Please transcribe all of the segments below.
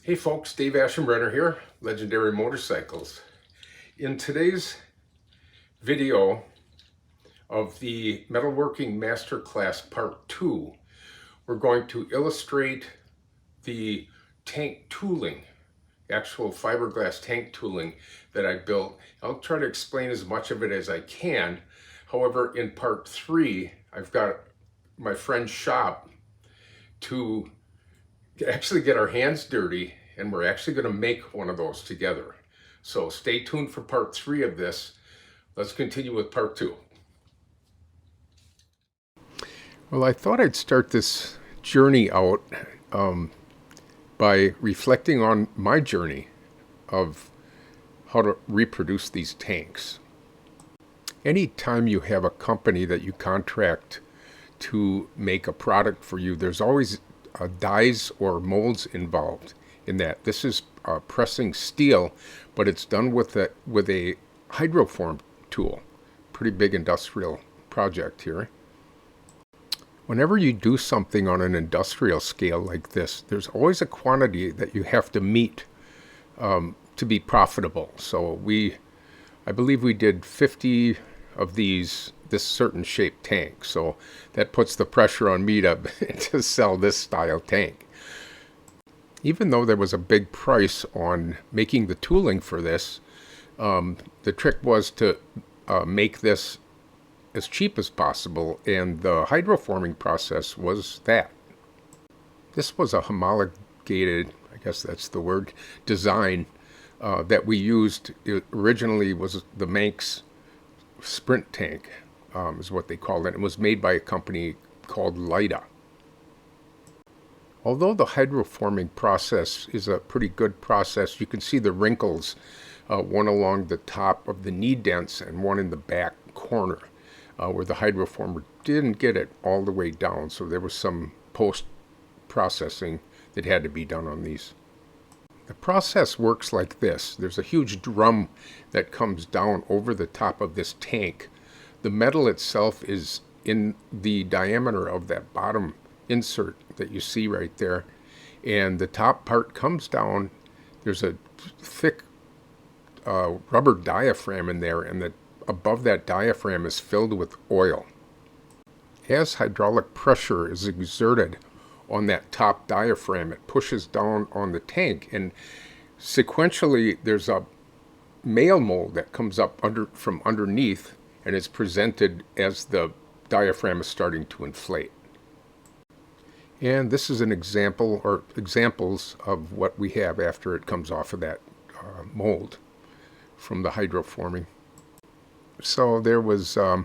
Hey folks, Dave Ashenbrenner here, Legendary Motorcycles. In today's video of the Metalworking Masterclass Part 2, we're going to illustrate the tank tooling, actual fiberglass tank tooling that I built. I'll try to explain as much of it as I can. However, in Part 3, I've got my friend's shop to actually get our hands dirty, and we're actually going to make one of those together. So stay tuned for part 3 of this. Let's continue with part 2. Well, I thought I'd start this journey out by reflecting on my journey of how to reproduce these tanks. Anytime you have a company that you contract to make a product for you, there's always dies or molds involved in that. This is pressing steel, but it's done with a hydroform tool. Pretty big industrial project here. Whenever you do something on an industrial scale like this, there's always a quantity that you have to meet to be profitable. So I believe we did 50 of this certain shaped tank. So that puts the pressure on me to sell this style tank. Even though there was a big price on making the tooling for this, the trick was to make this as cheap as possible, and the hydroforming process was that. This was a homologated, I guess that's the word, design that we used. It originally was the Manx Sprint tank, is what they called it. It was made by a company called Lida. Although the hydroforming process is a pretty good process, you can see the wrinkles, one along the top of the knee dents and one in the back corner, where the hydroformer didn't get it all the way down. So there was some post-processing that had to be done on these. The process works like this. There's a huge drum that comes down over the top of this tank. The metal itself is in the diameter of that bottom insert that you see right there, and the top part comes down. There's a thick rubber diaphragm in there, and above that diaphragm is filled with oil. As hydraulic pressure is exerted on that top diaphragm, it pushes down on the tank, and sequentially there's a male mold that comes up from underneath and is presented as the diaphragm is starting to inflate. And this is an example, or examples, of what we have after it comes off of that mold from the hydroforming. So there was, I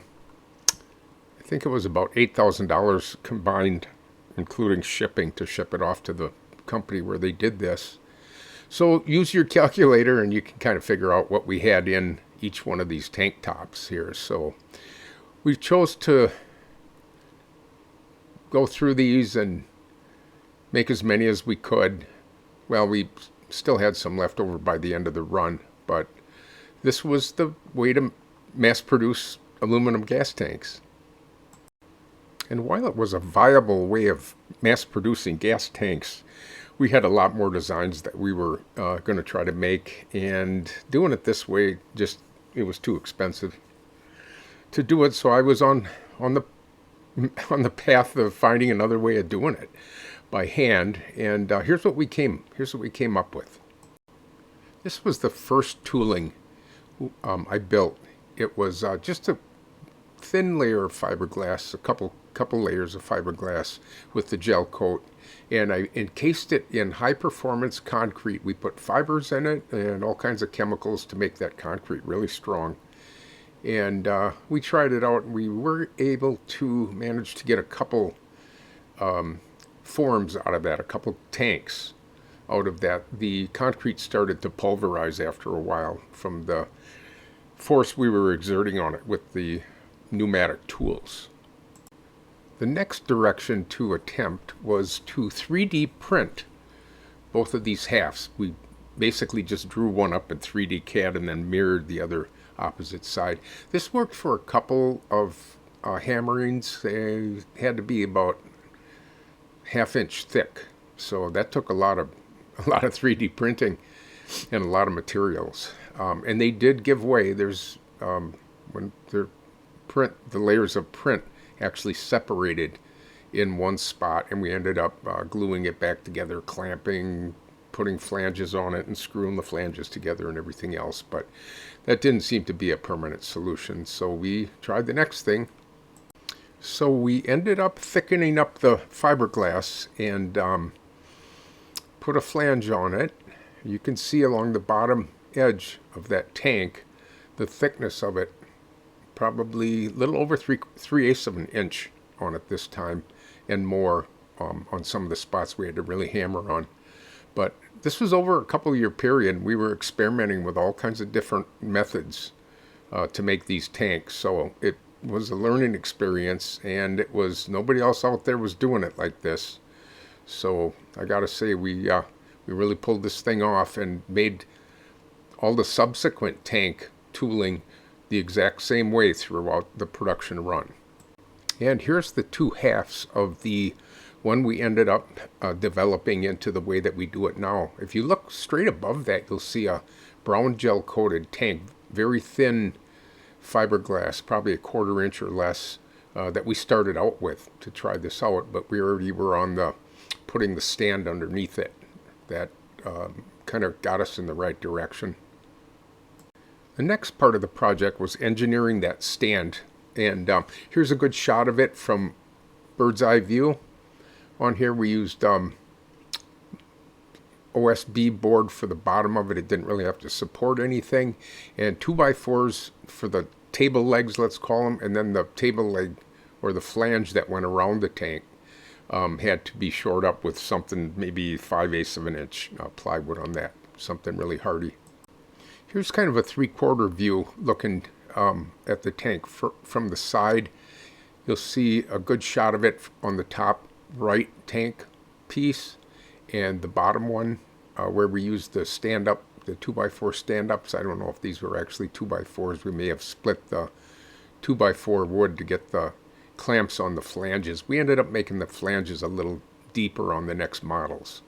think it was about $8,000 combined, including shipping, to ship it off to the company where they did this. So use your calculator and you can kind of figure out what we had in each one of these tank tops here. So we chose to go through these and make as many as we could. Well, we still had some left over by the end of the run, but this was the way to mass produce aluminum gas tanks. And while it was a viable way of mass producing gas tanks, we had a lot more designs that we were going to try to make, and doing it this way, it was too expensive to do it. So I was on the path of finding another way of doing it by hand, and here's what we came up with. This was the first tooling I built. It was just a thin layer of fiberglass, a couple layers of fiberglass with the gel coat, and I encased it in high performance concrete. We put fibers in it and all kinds of chemicals to make that concrete really strong. And we tried it out, and we were able to manage to get a couple forms out of that, a couple tanks out of that. The concrete started to pulverize after a while from the force we were exerting on it with the pneumatic tools. The next direction to attempt was to 3D print both of these halves. We basically just drew one up in 3D CAD and then mirrored the other opposite side. This worked for a couple of hammerings. They had to be about 1/2 inch thick, so that took a lot of a lot of 3D printing and a lot of materials. And they did give way. There's when the layers of print actually separated in one spot, and we ended up gluing it back together, clamping, putting flanges on it, and screwing the flanges together and everything else. But that didn't seem to be a permanent solution, so we tried the next thing. So we ended up thickening up the fiberglass and put a flange on it. You can see along the bottom edge of that tank the thickness of it, probably a little over 3/8 of an inch on it this time, and more on some of the spots we had to really hammer on. But this was over a couple year period. We were experimenting with all kinds of different methods to make these tanks, so it was a learning experience, and it was, nobody else out there was doing it like this. So I gotta say, we really pulled this thing off and made all the subsequent tank tooling the exact same way throughout the production run. And here's the two halves of the one we ended up developing into the way that we do it now. If you look straight above that, you'll see a brown gel coated tank, very thin fiberglass, probably 1/4 inch or less, that we started out with to try this out, but we already were on the putting the stand underneath it. That kind of got us in the right direction. The next part of the project was engineering that stand, and here's a good shot of it from bird's eye view. On here we used OSB board for the bottom of it. It didn't really have to support anything, and 2x4s for the table legs, let's call them, and then the table leg or the flange that went around the tank had to be shored up with something, maybe 5/8 of an inch plywood on that, something really hardy. Here's kind of a 3/4 view looking at the tank from the side. You'll see a good shot of it on the top right tank piece, and the bottom one where we used the stand-up, the 2x4 stand-ups. I don't know if these were actually 2x4s. We may have split the 2x4 wood to get the clamps on the flanges. We ended up making the flanges a little deeper on the next models.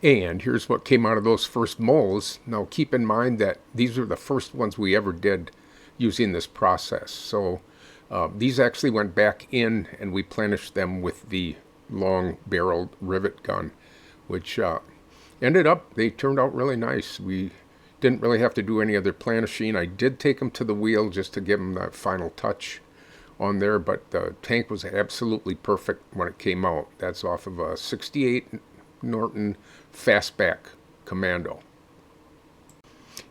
And here's what came out of those first molds. Now keep in mind that these were the first ones we ever did using this process. So these actually went back in and we plenished them with the long barreled rivet gun, which they turned out really nice. We didn't really have to do any other planishing. I did take them to the wheel just to give them that final touch on there, but the tank was absolutely perfect when it came out. That's off of a 68 Norton Fastback Commando.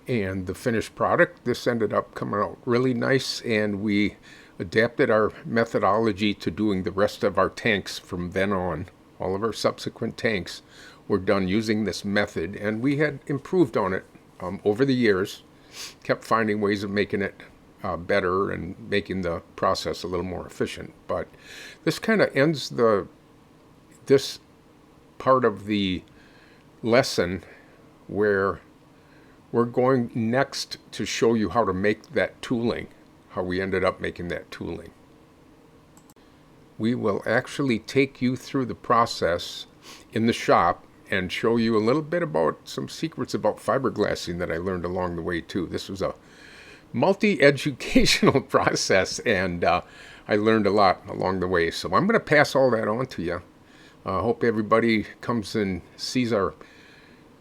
And the finished product, this ended up coming out really nice, and we adapted our methodology to doing the rest of our tanks from then on. All of our subsequent tanks were done using this method, and we had improved on it over the years, kept finding ways of making it better and making the process a little more efficient. But this kind of ends this part of the lesson, where we're going next to show you how to make that tooling, how we ended up making that tooling. We will actually take you through the process in the shop and show you a little bit about some secrets about fiberglassing that I learned along the way too. This was a multi-educational process, and I learned a lot along the way. So I'm going to pass all that on to you. I hope everybody comes and sees our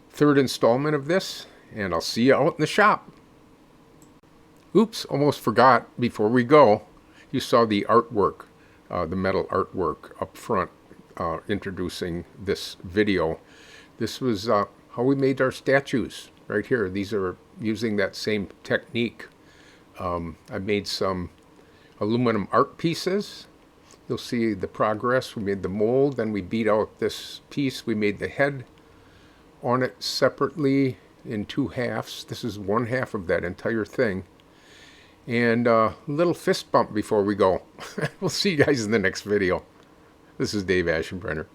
third installment of this, and I'll see you out in the shop. Oops, almost forgot before we go. You saw the artwork, the metal artwork up front, introducing this video. This was how we made our statues right here. These are using that same technique. I made some aluminum art pieces. You'll see the progress. We made the mold, then we beat out this piece. We made the head on it separately in 2 halves. This is 1/2 of that entire thing. And a little fist bump before we go. We'll see you guys in the next video. This is Dave Aschenbrenner.